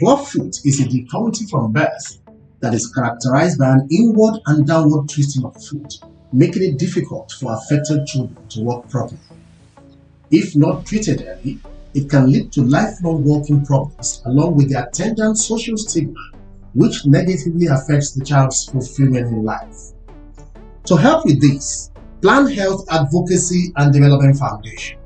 Clubfoot is a deformity from birth that is characterized by an inward and downward twisting of the foot, making it difficult for affected children to walk properly. If not treated early, it can lead to lifelong walking problems along with the attendant social stigma, which negatively affects the child's fulfillment in life. To help with this, Planned Health Advocacy and Development Foundation,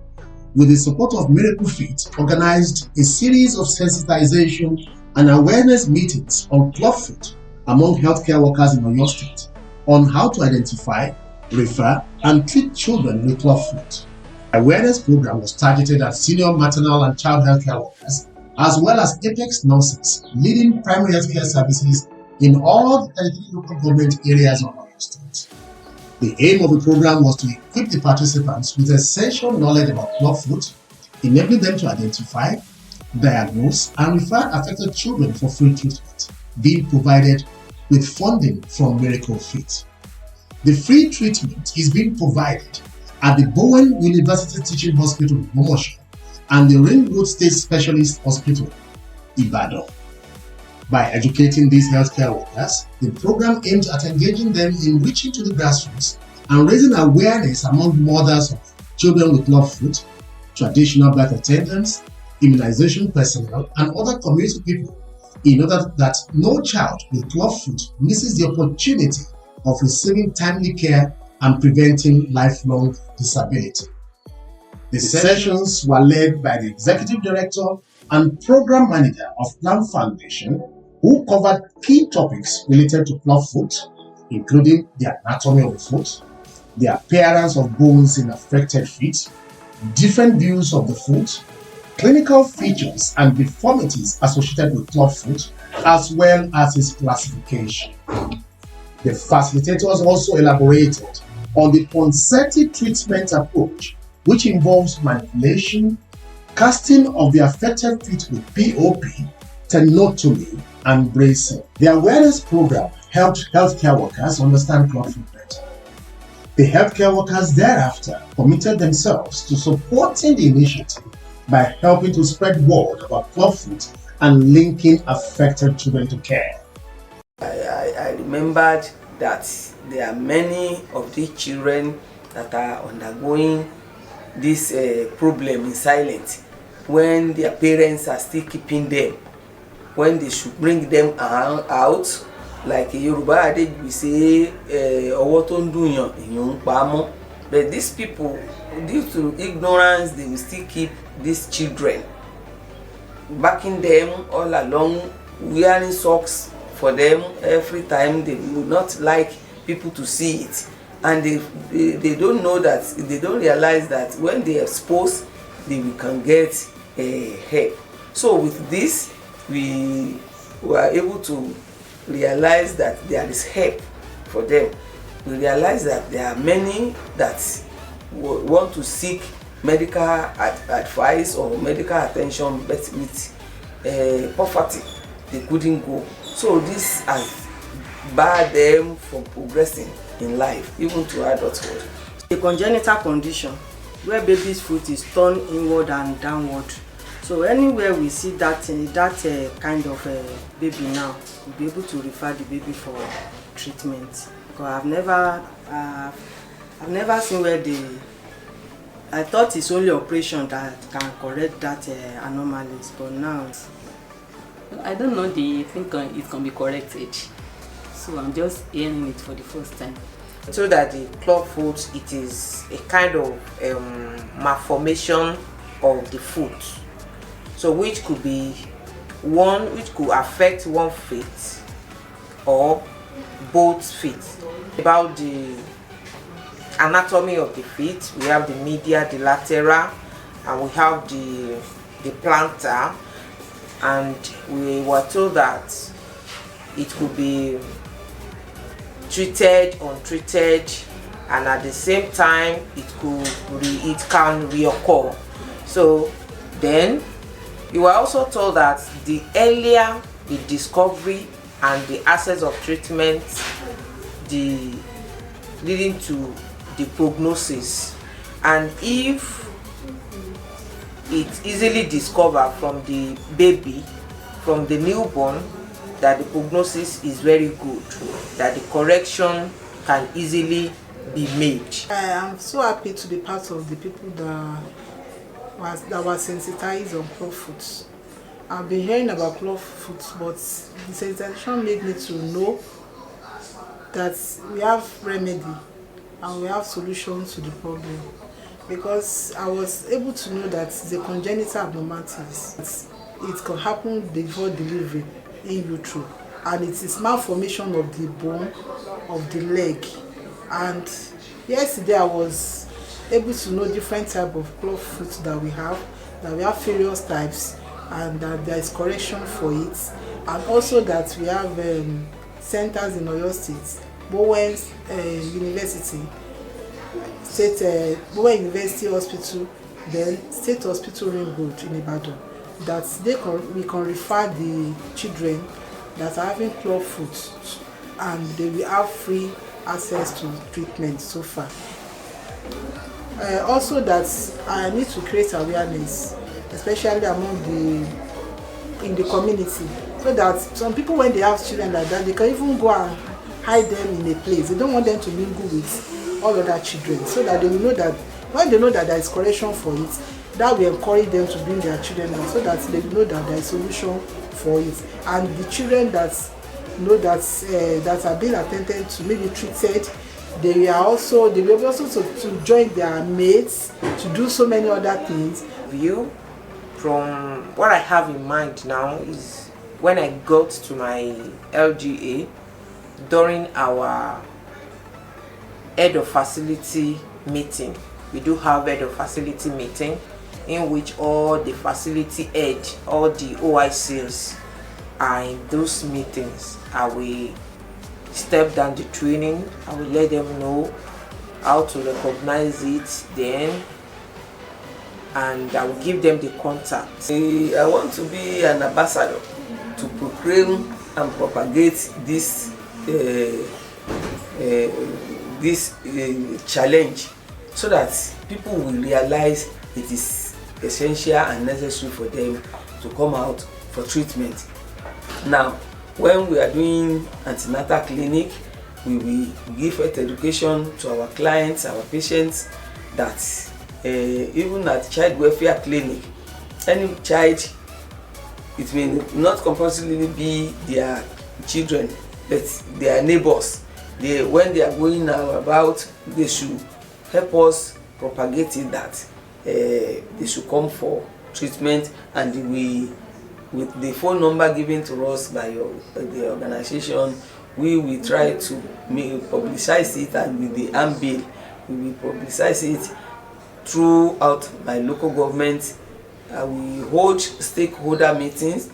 with the support of MiracleFeet, organized a series of sensitization and awareness meetings on Clubfoot among healthcare workers in Oyo State on how to identify, refer, and treat children with Clubfoot. The awareness program was targeted at senior maternal and child healthcare workers, as well as apex nurses leading primary healthcare services in all 33 local government areas of Oyo State. The aim of the program was to equip the participants with essential knowledge about Clubfoot, enabling them to identify, diagnose, and refer affected children for free treatment, being provided with funding from MiracleFeet. The free treatment is being provided at the Bowen University Teaching Hospital in Omosho and the Ring Road State Specialist Hospital, Ibadan. By educating these healthcare workers, the program aims at engaging them in reaching to the grassroots and raising awareness among mothers of children with Clubfoot, traditional birth attendants, immunization personnel, and other community people, in order that no child with Clubfoot misses the opportunity of receiving timely care and preventing lifelong disability. The sessions were led by the Executive Director and Program Manager of Planned Foundation, who covered key topics related to Clubfoot, including the anatomy of the foot, the appearance of bones in affected feet, different views of the foot, clinical features and deformities associated with Clubfoot, as well as its classification. The facilitators also elaborated on the concerted treatment approach, which involves manipulation, casting of the affected feet with POP, tenotomy, and bracing. The awareness program helped healthcare workers understand Clubfoot better. The healthcare workers thereafter committed themselves to supporting the initiative by helping to spread word about Clubfoot and linking affected children to care. I remembered that there are many of these children that are undergoing this problem in silence when their parents are still keeping them, when they should bring them out. Like Yoruba adage we say, ọwọ́ tó ń dùn yàn èèyàn ń pa mọ́. But these people, due to ignorance, they will still keep these children, backing them all along, wearing socks for them every time. They would not like people to see it, and they don't know that, they don't realize that when they expose, they can get help. So with this, we were able to realize that there is help for them. We realize that there are many that want to seek medical advice or medical attention, but with poverty they couldn't go. So this has barred them from progressing in life, even to adulthood. A congenital condition where baby's foot is turned inward and downward. So anywhere we see that kind of baby now, we'll be able to refer the baby for treatment. Because I've never seen where I thought it's only operation that can correct that anomalies, but now I don't know the thing it can be corrected, so I'm just hearing it for the first time. So that the Clubfoot, it is a kind of malformation of the foot, so which could be which could affect one foot or both feet. About the anatomy of the feet, we have the medial, the lateral, and we have the plantar, and we were told that it could be treated, untreated, and at the same time it can reoccur. So then you were also told that the earlier the discovery and the access of treatment, the leading to the prognosis, and if it's easily discovered from the baby from the newborn that the prognosis is very good, that the correction can easily be made. I am so happy to be part of the people that were sensitized on Clubfoot. I've been hearing about Clubfoot, but the sensitization made me to know that we have remedy and we have solutions to the problem. Because I was able to know that the congenital abnormalities, it can happen before delivery in utero, and it is malformation of the bone of the leg. And yesterday I was able to know different type of Clubfoot that we have various types, and that there is correction for it, and also that we have centers in Oyo State, Bowen University, Bowen University Hospital, then State Hospital Ring Road in Ibadan, that we can refer the children that are having Clubfoot, and they will have free access to treatment so far. Also that I need to create awareness, especially in the community, so that some people, when they have children like that, they can even go and hide them in a place. They don't want them to mingle with all other children, so that they will know that when they know that there is correction for it, that will encourage them to bring their children out, so that they will know that there is solution for it. And the children that know that are being attended to, maybe treated, they will be able to join their mates to do so many other things. From what I have in mind now is when I got to my LGA during our head of facility meeting. We do have head of facility meeting in which all the facility head, all the OICs are in those meetings. I will step down the training, I will let them know how to recognize it then, and I will give them the contact. I want to be an ambassador to proclaim and propagate this challenge, so that people will realize it is essential and necessary for them to come out for treatment. Now, when we are doing antenatal clinic, we will give health education to our clients, our patients, that even at child welfare clinic, any child, it may not compulsorily be their children, but their neighbors. When they are going about, they should help us propagate it, that they should come for treatment, and with the phone number given to us by the organization, we will try to publicize it, and with the handbill, we will publicize it throughout my local government. We hold stakeholder meetings,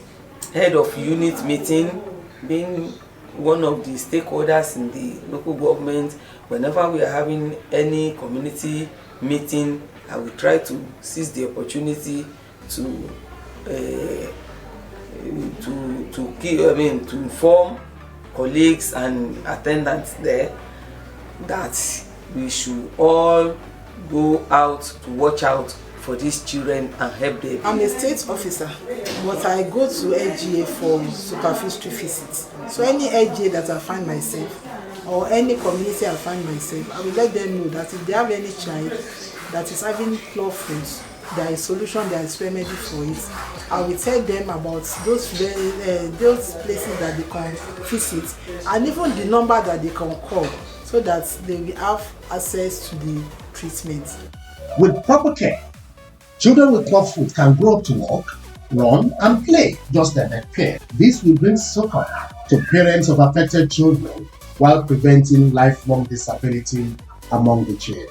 head of unit meeting, being one of the stakeholders in the local government. Whenever we are having any community meeting, I will try to seize the opportunity to inform colleagues and attendants there that we should all go out to watch out for these children and help them. I'm a state officer, but I go to LGA for supervisory visits. So any LGA that I find myself, or any community I find myself, I will let them know that if they have any child that is having Clubfoot, there is solution, there is remedy for it. I will tell them about those places that they can visit, and even the number that they can call, so that they will have access to the treatment. With proper care, children with Clubfoot can grow up to walk, run, and play just like their peers. This will bring succor to parents of affected children while preventing lifelong disability among the children.